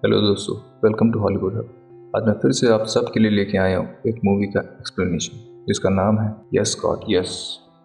Hello दोस्तों, welcome to Hollywood hub. आज मैं फिर से आप सबके लिए लेके आया हूँ एक मूवी का एक्सप्लेनेशन जिसका नाम है यस गॉड यस,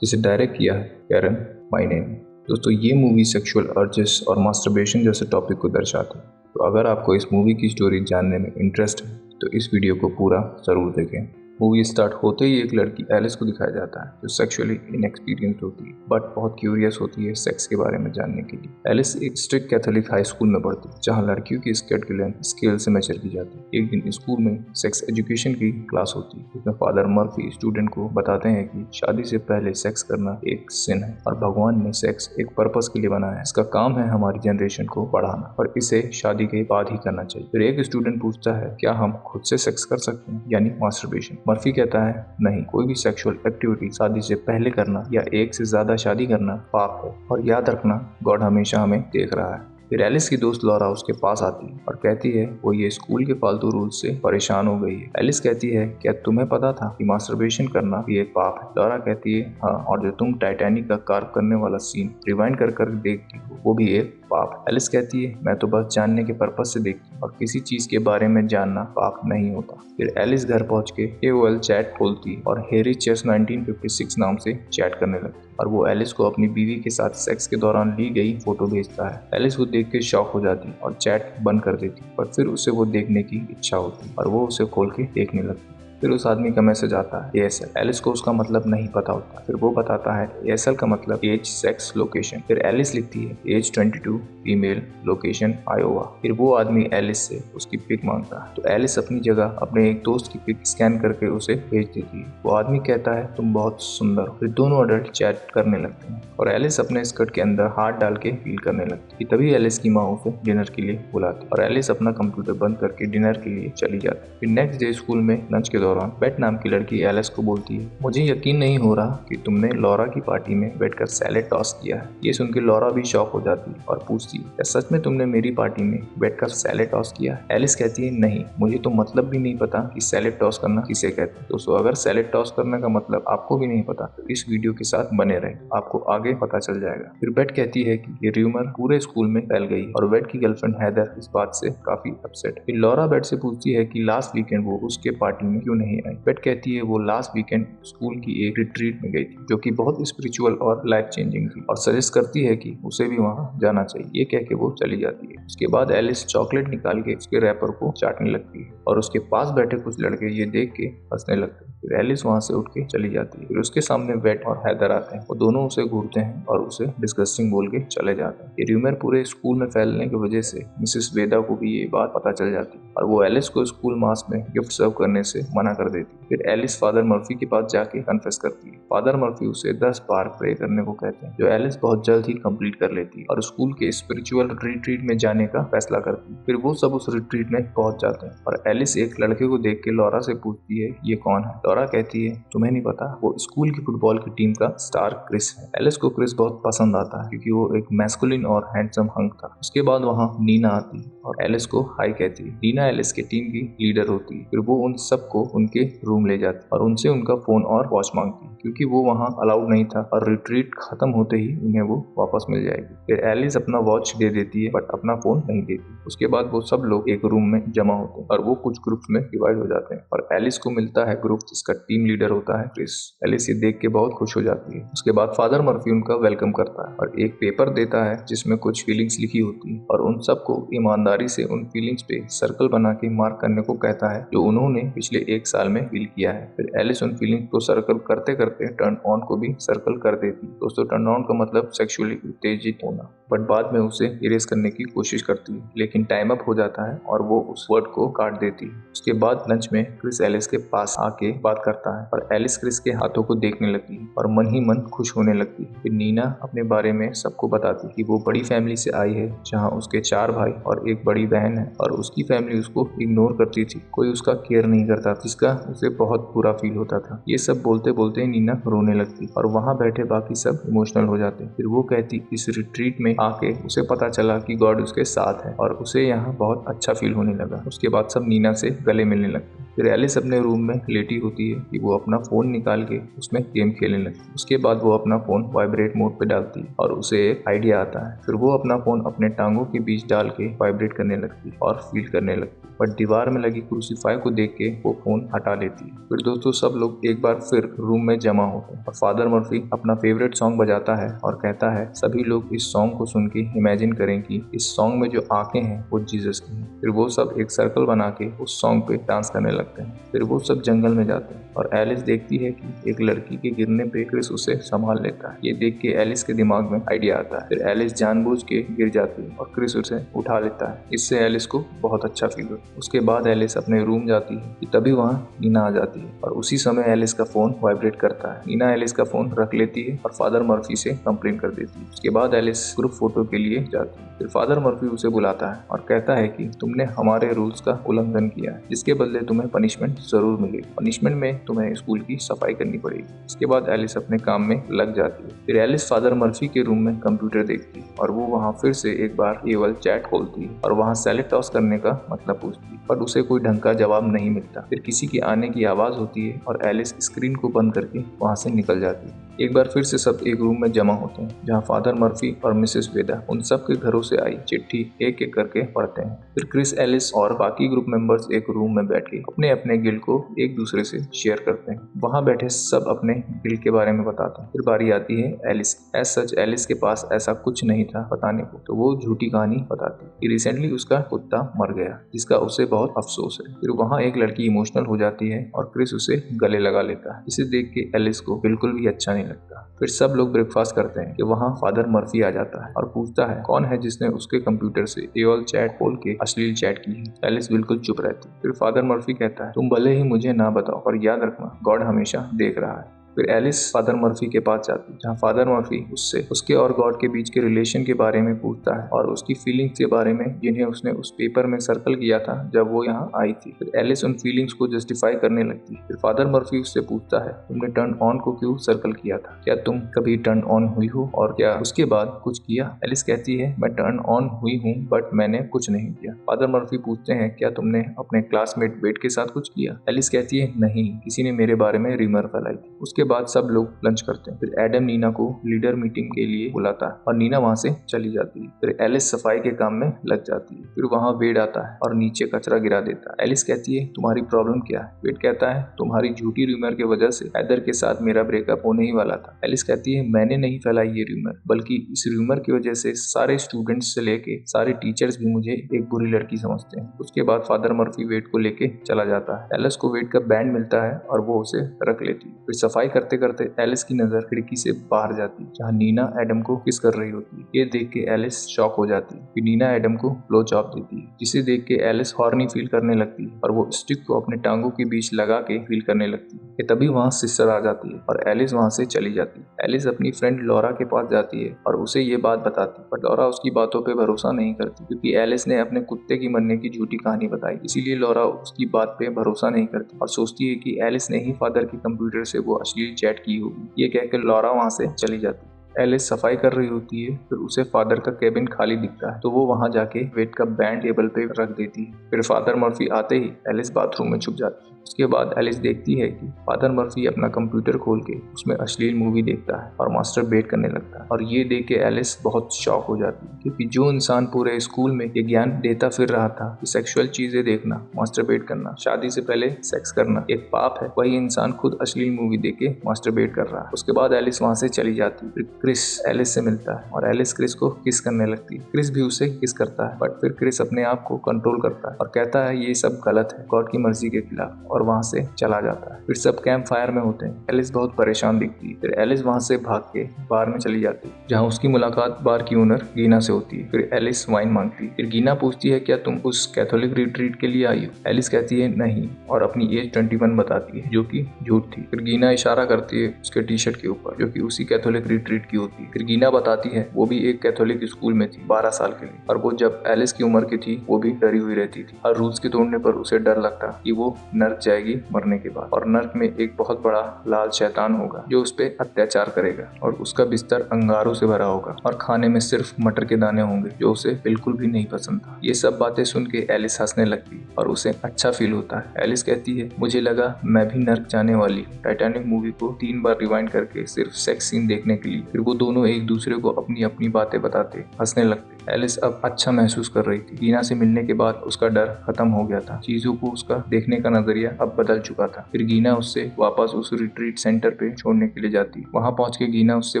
जिसे डायरेक्ट किया है कैरन माइनेम। दोस्तों, ये मूवी सेक्सुअल अर्जेस और मास्टरबेशन जैसे टॉपिक को दर्शाती है। तो अगर आपको इस मूवी की स्टोरी जानने में इंटरेस्ट है तो इस वीडियो को पूरा ज़रूर देखें। मूवी स्टार्ट होते ही एक लड़की एलिस को दिखाया जाता है जो सेक्सुअली इनएक्सपीरियंस्ड होती है बट बहुत क्यूरियस होती है सेक्स के बारे में जानने के लिए। एलिस एक स्ट्रिक्ट कैथोलिक हाई स्कूल में पढ़ती है जहां लड़कियों की स्कर्ट की लेंथ स्केल से मेजर की जाती है। एक दिन स्कूल में सेक्स एजुकेशन की क्लास होती है जिसमें फादर मर्फी स्टूडेंट को बताते हैं कि शादी से पहले सेक्स करना एक सिन है और भगवान ने सेक्स एक पर्पस के लिए बनाया है। इसका काम है हमारी जनरेशन को बढ़ाना और इसे शादी के बाद ही करना चाहिए। फिर एक स्टूडेंट पूछता है क्या हम खुद से सेक्स कर सकते हैं, यानी मास्टरबेशन। मर्फी कहता है नहीं, कोई भी सेक्सुअल एक्टिविटी शादी से पहले करना या एक से ज्यादा शादी करना पाप है और याद रखना गॉड हमेशा हमें देख रहा है। फिर एलिस की दोस्त लॉरा उसके पास आती है और कहती है वो ये स्कूल के फालतू रूल्स से परेशान हो गई है। एलिस कहती है क्या तुम्हें पता था कि मास्टरबेशन करना भी एक पाप है? लॉरा कहती है हाँ, और जो तुम टाइटैनिक का कार्व करने वाला सीन रिवाइंड कर कर देखती हो वो भी एक पाप। एलिस कहती है मैं तो बस जानने के पर्पस से देखती हूँ और किसी चीज के बारे में जानना पाप नहीं होता। फिर एलिस घर पहुंच के AOL चैट खोलती है और हेरी चेस 1956 नाम से चैट करने लगती है और वो एलिस को अपनी बीवी के साथ सेक्स के दौरान ली गई फोटो भेजता है। एलिस वो देख के शॉक हो जाती है और चैट बंद कर देती है, पर फिर उसे वो देखने की इच्छा होती है और वो उसे खोल के देखने लगती है। फिर उस आदमी का मैसेज आता है ASL। एलिस को उसका मतलब नहीं पता होता। फिर वो बताता है ASL का मतलब एज सेक्स लोकेशन। फिर एलिस लिखती है एज 22, फीमेल, लोकेशन आयोवा। फिर वो आदमी एलिस से उसकी पिक मांगता है तो एलिस अपनी जगह अपने एक दोस्त की पिक स्कैन करके उसे भेज देती है। वो आदमी कहता है तुम बहुत सुंदर हो। फिर दोनों अडल्ट चैट करने लगते हैं और एलिस अपने स्कर्ट के अंदर हाथ डाल के फील करने लगती है। तभी एलिस की माँ उसे डिनर के लिए बुलाती है और एलिस अपना कंप्यूटर बंद करके डिनर के लिए चली जाती है। फिर नेक्स्ट डे स्कूल में लंच के दौरान बेट नाम की लड़की एलिस को बोलती है मुझे यकीन नहीं हो रहा कि तुमने लॉरा की पार्टी में बैठकर सैलेड टॉस किया है। ये सुन के लॉरा भी शॉक हो जाती है और पूछती है क्या सच में तुमने मेरी पार्टी में बैठकर सैलेड टॉस किया है? एलिस कहती है नहीं, मुझे तो मतलब भी नहीं पता कि सैलेड टॉस करना किसे कहते हैं। दोस्तों, अगर सैलेड टॉस करने का मतलब आपको भी नहीं पता तो इस वीडियो के साथ बने रहे, आपको आगे पता चल जाएगा। फिर बेट कहती है कि ये र्यूमर पूरे स्कूल में फैल गई और बेट की गर्लफ्रेंड हैदर इस बात से काफी अपसेट। फिर लॉरा बेट से पूछती है कि लास्ट वीकेंड वो उसके पार्टी में क्यों नहीं आई। बेट कहती है वो लास्ट वीकेंड स्कूल की एक रिट्रीट में गई थी जो कि बहुत स्पिरिचुअल और लाइफ चेंजिंग थी और सजेस्ट करती है कि उसे भी वहां जाना चाहिए। ये कह के वो चली जाती है। उसके बाद एलिस चॉकलेट निकाल के उसके रैपर को चाटने लगती है और उसके पास बैठे कुछ लड़के ये देख के हंसने लगते हैं। फिर एलिस वहां से उठ के चली जाती है। फिर उसके सामने बेट और हैदर आते हैं। वो दोनों उसे घूरते हैं और उसे डिस्गस्टिंग बोल के चले जाते हैं। ये र्यूमर पूरे स्कूल में फैलने की वजह से मिसेस वेदा को भी ये बात पता चल जाती है और वो एलिस को स्कूल मास में गिफ्ट सर्व करने से मना कर देती है। फिर एलिस फादर मर्फी के पास जाके कन्फेस करती है। फादर मर्फी उसे 10 बार प्रे करने को कहते हैं जो एलिस बहुत जल्द ही कंप्लीट कर लेती है और स्कूल के स्पिरिचुअल रिट्रीट में जाने का फैसला करती है। फिर वो सब उस रिट्रीट में पहुंच जाते हैं और एलिस एक लड़के को देख के लॉरा से पूछती है ये कौन है। लॉरा कहती है तुम्हें नहीं पता, वो स्कूल की फुटबॉल की टीम का स्टार क्रिस है। एलिस को क्रिस बहुत पसंद आता है क्योंकि वो एक मैस्कुलिन और हैंडसम हंक था। उसके बाद वहाँ नीना आती है और एलिस को हाई कहती है। नीना एलिस के टीम की लीडर होती है। फिर वो उन सबको उनके रूम ले जाती है और उनसे उनका फोन और वॉच मांगती है क्योंकि वो वहाँ अलाउड नहीं था और रिट्रीट खत्म होते ही उन्हें वो वापस मिल जाएगी। फिर एलिस अपना वॉच दे देती है बट अपना फोन नहीं देती। उसके बाद वो सब लोग एक रूम में जमा होते हैं और वो कुछ ग्रुप्स में डिवाइड हो जाते हैं और एलिस को मिलता है ग्रुप जिसका टीम लीडर होता है क्रिस। एलिस ये देख के बहुत खुश हो जाती है। उसके बाद फादर मर्फी उनका वेलकम करता है और एक पेपर देता है जिसमें कुछ फीलिंग्स लिखी होती है और उन सबको ईमानदारी से उन फीलिंग्स पे सर्कल बना के मार्क करने को कहता है जो उन्होंने पिछले एक साल में फील किया है। फिर एलिस उन फीलिंग्स को सर्कल करते करते टर्न ऑन को भी सर्कल कर देती। दोस्तों, टर्न ऑन का मतलब सेक्सुअली उत्तेजित होना, बट बाद में उसे इरेज करने की कोशिश करती है लेकिन टाइम अप हो जाता है और वो उस वर्ड को काट देती है। उसके बाद लंच में क्रिस एलिस के पास आके बात करता है और एलिस क्रिस के हाथों को देखने लगती है और मन ही मन खुश होने लगती है। फिर नीना अपने बारे में सबको बताती है कि वो बड़ी फैमिली से आई है जहाँ उसके 4 भाई और एक बड़ी बहन है और उसकी फैमिली उसको इग्नोर करती थी, कोई उसका केयर नहीं करता, जिसका उसे बहुत बुरा फील होता था। ये सब बोलते बोलते नीना रोने लगती और वहाँ बैठे बाकी सब इमोशनल हो जाते। फिर वो कहती इस रिट्रीट में आके उसे पता चला कि गॉड उसके साथ है और उसे यहाँ बहुत अच्छा फील होने लगा। उसके बाद सब नीना से गले मिलने लगते। फिर एलिस अपने रूम में लेटी होती है कि वो अपना फोन निकाल के उसमें गेम खेलने लगती है। उसके बाद वो अपना फोन वाइब्रेट मोड पे डालती है और उसे एक आइडिया आता है। फिर वो अपना फोन अपने टांगों के बीच डाल के वाइब्रेट करने लगती है और फील करने लगती है, बट दीवार में लगी क्रूसीफाई को देख के वो फोन हटा लेती है। फिर दोस्तों सब लोग एक बार फिर रूम में जमा होते हैं और फादर मर्फी अपना फेवरेट सॉन्ग बजाता है और कहता है सभी लोग इस सॉन्ग को सुन के इमेजिन करें कि इस सॉन्ग में जो आंखें हैं वो जीसस की हैं। फिर वो सब एक सर्कल बना के उस सॉन्ग पे डांस करने लगते हैं। फिर वो सब जंगल में जाते हैं और एलिस देखती है कि एक लड़की के गिरने पे क्रिस उसे संभाल लेता है। ये देख के एलिस के दिमाग में आइडिया आता है। फिर एलिस जानबूझ के गिर जाती है और क्रिस उसे उठा लेता है। इससे एलिस को बहुत अच्छा फील होता है। उसके बाद एलिस अपने रूम जाती है कि तभी वहाँ नीना आ जाती है और उसी समय एलिस का फोन वाइब्रेट करता है। नीना एलिस का फोन रख लेती है और फादर मर्फी से कंप्लेन कर देती है। उसके बाद एलिस ग्रुप फोटो के लिए जाती है। फिर फादर मर्फी उसे बुलाता है और कहता है कि तुमने हमारे रूल्स का उल्लंघन किया है, जिसके बदले तुम्हें पनिशमेंट जरूर मिलेगी। पनिशमेंट में तुम्हें स्कूल की सफाई करनी पड़ेगी। इसके बाद एलिस अपने काम में लग जाती है। फिर एलिस फादर मर्फी के रूम में कंप्यूटर देखती है और वो वहाँ फिर से एक बार एवल चैट खोलती है और वहाँ सैलेड टॉस करने का मतलब पूछती है, पर उसे कोई ढंग का जवाब नहीं मिलता। फिर किसी की आने की आवाज होती है और एलिस स्क्रीन को बंद करके वहाँ से निकल जाती है। एक बार फिर से सब एक रूम में जमा होते हैं जहाँ फादर मर्फी और मिसेस वेदा उन सब के घरों से आई चिट्ठी एक एक करके पढ़ते हैं। फिर क्रिस, एलिस और बाकी ग्रुप मेंबर्स एक रूम में बैठ के अपने अपने गिल्ड को एक दूसरे से शेयर करते हैं। वहाँ बैठे सब अपने गिल्ड के बारे में बताते हैं। फिर बारी आती है एलिस। एज सच एलिस के पास ऐसा कुछ नहीं था बताने को, तो वो झूठी कहानी बताती कि रिसेंटली उसका कुत्ता मर गया, जिसका उसे बहुत अफसोस है। फिर वहाँ एक लड़की इमोशनल हो जाती है और क्रिस उसे गले लगा लेता है। इसे देख के एलिस को बिल्कुल भी अच्छा नहीं लगता। फिर सब लोग ब्रेकफास्ट करते हैं कि वहाँ फादर मर्फी आ जाता है और पूछता है कौन है जिसने उसके कंप्यूटर से एओल चैट खोल के अश्लील चैट की है। एलिस बिल्कुल चुप रहती है। फिर फादर मर्फी कहता है तुम भले ही मुझे ना बताओ, पर याद रखना गॉड हमेशा देख रहा है। फिर एलिस फादर मर्फी के पास जाती है जहाँ फादर मर्फी उससे उसके और गॉड के बीच के रिलेशन के बारे में पूछता है और उसकी फीलिंग्स के बारे में जिन्हें उसने उस पेपर में सर्कल किया था जब वो यहाँ आई थी। फिर एलिस उन फीलिंग्स को जस्टिफाई करने लगती है। फिर फादर मर्फी उससे पूछता है तुमने टर्न ऑन को क्यों सर्कल किया था, क्या तुम कभी टर्न ऑन हुई हो और क्या उसके बाद कुछ किया। एलिस कहती है मैं टर्न ऑन हुई हूँ बट मैंने कुछ नहीं किया। फादर मर्फी पूछते हैं क्या तुमने अपने क्लासमेट बेट के साथ कुछ किया। एलिस कहती है नहीं, किसी ने मेरे बारे में रिमर फैलाई थी। उसके बाद सब लोग लंच करते हैं। फिर एडम नीना को लीडर मीटिंग के लिए बुलाता है और नीना वहां से चली जाती है। फिर एलिस सफाई के काम में लग जाती है। फिर वहां वेड आता है और नीचे कचरा गिरा देता है। एलिस कहती है तुम्हारी प्रॉब्लम क्या है। वेड कहता है तुम्हारी झूठी रूमर की वजह से हैदर के साथ मेरा ब्रेकअप होने ही वाला था। एलिस कहती है मैंने नहीं फैलाई ये रूमर, बल्कि इस रूमर की वजह से सारे स्टूडेंट्स से लेके सारे टीचर्स भी मुझे एक बुरी लड़की समझते हैं। उसके बाद फादर मर्फी वेड को लेके चला जाता है। एलिस को वेड का बैंड मिलता है और वो उसे रख लेती है। फिर सफाई करते करते एलिस की नजर खिड़की से बाहर जाती है जहाँ नीना एडम को किस कर रही होती है। ये देख के एलिस शॉक हो जाती है। फिर नीना एडम को ब्लो जॉब देती है, जिसे देख के एलिस हॉर्नी फील करने लगती है और वो स्टिक को अपने टांगों के बीच लगा के फील करने लगती है। तभी वहाँ सिस्टर आ जाती है और एलिस वहाँ से चली जाती है। एलिस अपनी फ्रेंड लॉरा के पास जाती है और उसे ये बात बताती है, पर लॉरा उसकी बातों पे भरोसा नहीं करती क्योंकि एलिस ने अपने कुत्ते की मरने की झूठी कहानी बताई। इसीलिए लॉरा उसकी बात पे भरोसा नहीं करती और सोचती है कि एलिस ने ही फादर के कंप्यूटर से वो अश्लील चैट की होगी। ये कहकर लॉरा वहाँ से चली जाती है। एलिस सफाई कर रही होती है। फिर उसे फादर का केबिन खाली दिखता है तो वो वहाँ जाके वेट का बैंड टेबल पे रख देती है। फिर फादर मर्फी आते ही एलिस बाथरूम में छुप जाती है। उसके बाद एलिस देखती है कि फादर मर्फी अपना कंप्यूटर खोल के उसमें अश्लील मूवी देखता है और मास्टरबेट करने लगता है। और ये देख के एलिस बहुत शॉक हो जाती है क्योंकि जो इंसान पूरे स्कूल में ये ज्ञान देता फिर रहा था कि सेक्सुअल चीजें देखना, मास्टरबेट करना, शादी से पहले सेक्स करना एक पाप है, वही इंसान खुद अश्लील मूवी देख के मास्टरबेट कर रहा है। उसके बाद एलिस वहाँ से चली जाती है। क्रिस एलिस से मिलता है और एलिस क्रिस को किस करने लगती है। क्रिस भी उसे किस करता है, बट फिर क्रिस अपने आप को कंट्रोल करता है और कहता है ये सब गलत है, गॉड की मर्जी के खिलाफ, और वहाँ से चला जाता है। फिर सब कैंप फायर में होते हैं। एलिस बहुत परेशान दिखती है। फिर एलिस वहाँ से भाग के बार में चली जाती है जहाँ उसकी मुलाकात बार की ओनर गीना से होती है। फिर एलिस वाइन मांगती है। फिर गीना पूछती है क्या तुम उस कैथोलिक रिट्रीट के लिए आई हो। एलिस कहती है नहीं और अपनी एज 21 बताती है जो कि झूठ थी। फिर गीना इशारा करती है उसके टी शर्ट के ऊपर जो कि उसी कैथोलिक रिट्रीट की की होती है। फिर गीना बताती है वो भी एक कैथोलिक स्कूल में थी 12 साल के लिए, और वो जब एलिस की उम्र की थी वो भी डरी हुई रहती थी। हर रूल्स के तोड़ने पर उसे डर लगता कि वो नर्क जाएगी मरने के बाद, और नर्क में एक बहुत बड़ा लाल शैतान होगा जो उस पर अत्याचार करेगा, और उसका बिस्तर अंगारों से भरा होगा, और खाने में सिर्फ मटर के दाने होंगे जो उसे बिल्कुल भी नहीं पसंद था। ये सब बातें सुन के एलिस हंसने लगती है और उसे अच्छा फील होता है। एलिस कहती है मुझे लगा मैं भी नर्क जाने वाली हूँ। टाइटैनिक मूवी को 3 बार रिवाइंड करके सिर्फ सेक्स सीन देखने के लिए। फिर वो दोनों एक दूसरे को अपनी अपनी बातें बताते हंसने लगते। एलिस अब अच्छा महसूस कर रही थी। गीना से मिलने के बाद उसका डर खत्म हो गया था। चीजों को उसका देखने का नजरिया अब बदल चुका था। फिर गीना उससे वापस उस रिट्रीट सेंटर पे छोड़ने के लिए जाती। वहाँ पहुँच के गीना उससे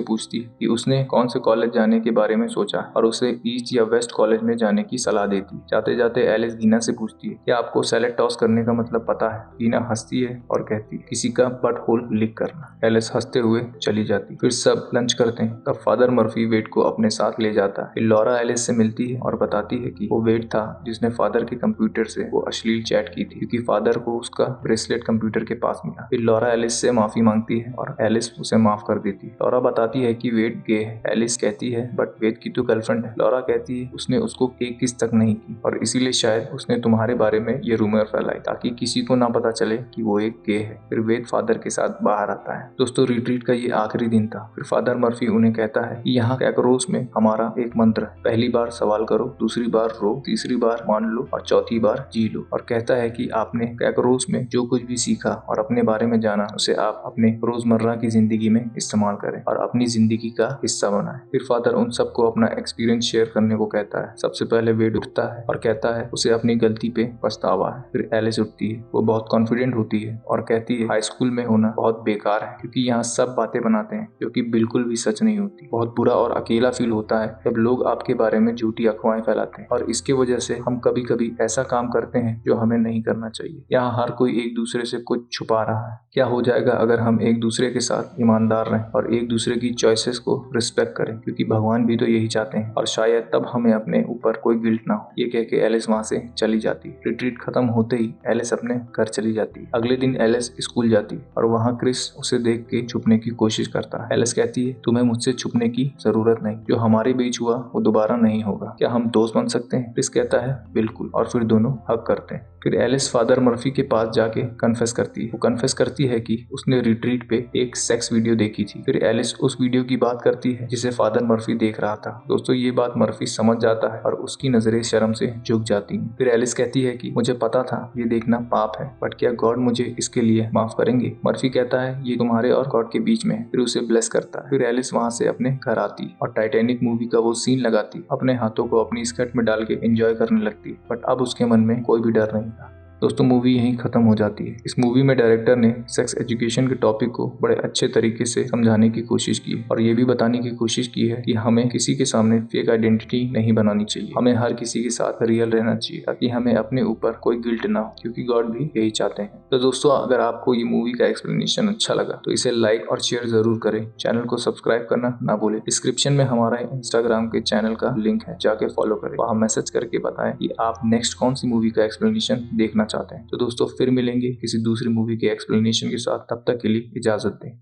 पूछती कि उसने कौन से कॉलेज जाने के बारे में सोचा और उसे ईस्ट या वेस्ट कॉलेज में जाने की सलाह देती। जाते जाते एलिस गीना से पूछती है क्या आपको सैलेड टॉस करने का मतलब पता है। गीना हंसती है और कहती है किसी का बट होल लिक करना। एलिस हंसते हुए चली जाती। फिर सब लंच करते हैं। तब फादर मर्फी वेड को अपने साथ ले जाता है। फिर लॉरा एलिस से मिलती है और बताती है कि वो वेड था जिसने फादर के कंप्यूटर से वो अश्लील चैट की थी, क्योंकि फादर को उसका ब्रेसलेट कंप्यूटर के पास मिला। फिर लॉरा एलिस से माफी मांगती है और एलिस उसे माफ कर देती है। लॉरा बताती है कि वेड गे है। एलिस कहती है बट वेड की तो गर्लफ्रेंड है। लॉरा कहती है उसने उसको एक किस तक नहीं की और इसीलिए शायद उसने तुम्हारे बारे में ये रूमर फैलाई ताकि किसी को ना पता चले कि वो एक गे है। फिर वेड फादर के साथ बाहर आता है। दोस्तों रिट्रीट का ये आखिरी दिन था। फिर फादर मर्फी उन्हें कहता है कि यहाँ कैकरोस में हमारा एक मंत्र है, पहली बार सवाल करो, दूसरी बार रो, तीसरी बार मान लो और चौथी बार जी लो। और कहता है कि आपने कैकरोस में जो कुछ भी सीखा और अपने बारे में जाना उसे आप अपने रोजमर्रा की जिंदगी में इस्तेमाल करें और अपनी जिंदगी का हिस्सा बनाएं। फिर फादर उन सबको अपना एक्सपीरियंस शेयर करने को कहता है। सबसे पहले वेड उठता है और कहता है उसे अपनी गलती पे पछतावा है। फिर एलिस उठती है। वो बहुत कॉन्फिडेंट होती है और कहती है हाई स्कूल में होना बहुत बेकार है क्योंकि यहाँ सब बातें बनाते हैं जो कि बिल्कुल भी सच नहीं होती। बहुत बुरा और अकेला फील होता है जब लोग आपके बारे में झूठी अफवाहें फैलाते हैं और इसके वजह से हम कभी कभी ऐसा काम करते हैं जो हमें नहीं करना चाहिए। यहाँ हर कोई एक दूसरे से कुछ छुपा रहा है। क्या हो जाएगा अगर हम एक दूसरे के साथ ईमानदार रहें और एक दूसरे की चॉइसेस को रिस्पेक्ट करें, क्योंकि भगवान भी तो यही चाहते हैं और शायद तब हमें अपने ऊपर कोई गिल्ट ना हो। ये कह के एलिस वहाँ से चली जाती। रिट्रीट खत्म होते ही एलिस अपने घर चली जाती। अगले दिन एलिस स्कूल जाती और वहाँ क्रिस उसे देख के छुपने की कोशिश करता है। एलिस कहती है तुम्हें मुझसे छुपने की जरूरत नहीं, जो हमारे बीच हुआ वो दोबारा नहीं होगा। क्या हम दोस्त बन सकते हैं? क्रिस कहता है बिल्कुल, और फिर दोनों हग करते हैं। फिर एलिस फादर मर्फी के पास जाके कन्फेस करती है। वो कन्फेस करती है कि उसने रिट्रीट पे एक सेक्स वीडियो देखी थी। फिर एलिस उस वीडियो की बात करती है जिसे फादर मर्फी देख रहा था। दोस्तों ये बात मर्फी समझ जाता है और उसकी नजरें शर्म से झुक जाती हैं। फिर एलिस कहती है कि मुझे पता था ये देखना पाप है, बट क्या गॉड मुझे इसके लिए माफ करेंगे? मर्फी कहता है ये तुम्हारे और गॉड के बीच में है। फिर उसे ब्लेस करता है। फिर एलिस वहाँ से अपने घर आती और टाइटैनिक मूवी का वो सीन लगाती, अपने हाथों को अपनी स्कर्ट में डाल के एंजॉय करने लगती, बट अब उसके मन में कोई भी डर नहीं था। दोस्तों मूवी यहीं खत्म हो जाती है। इस मूवी में डायरेक्टर ने सेक्स एजुकेशन के टॉपिक को बड़े अच्छे तरीके से समझाने की कोशिश की है और ये भी बताने की कोशिश की है कि हमें किसी के सामने फेक आइडेंटिटी नहीं बनानी चाहिए। हमें हर किसी के साथ रियल रहना चाहिए ताकि हमें अपने ऊपर कोई गिल्ट ना हो, क्योंकि गॉड भी यही चाहते हैं। तो दोस्तों अगर आपको ये मूवी का एक्सप्लेनेशन अच्छा लगा तो इसे लाइक और शेयर जरूर करें। चैनल को सब्सक्राइब करना ना भूलें। डिस्क्रिप्शन में हमारा इंस्टाग्राम के चैनल का लिंक है, जाके फॉलो करें। वहाँ मैसेज करके बताएं कि आप नेक्स्ट कौन सी मूवी का एक्सप्लेनेशन देखना चाहते हैं। तो दोस्तों फिर मिलेंगे किसी दूसरी मूवी के एक्सप्लेनेशन के साथ। तब तक के लिए इजाजत दें।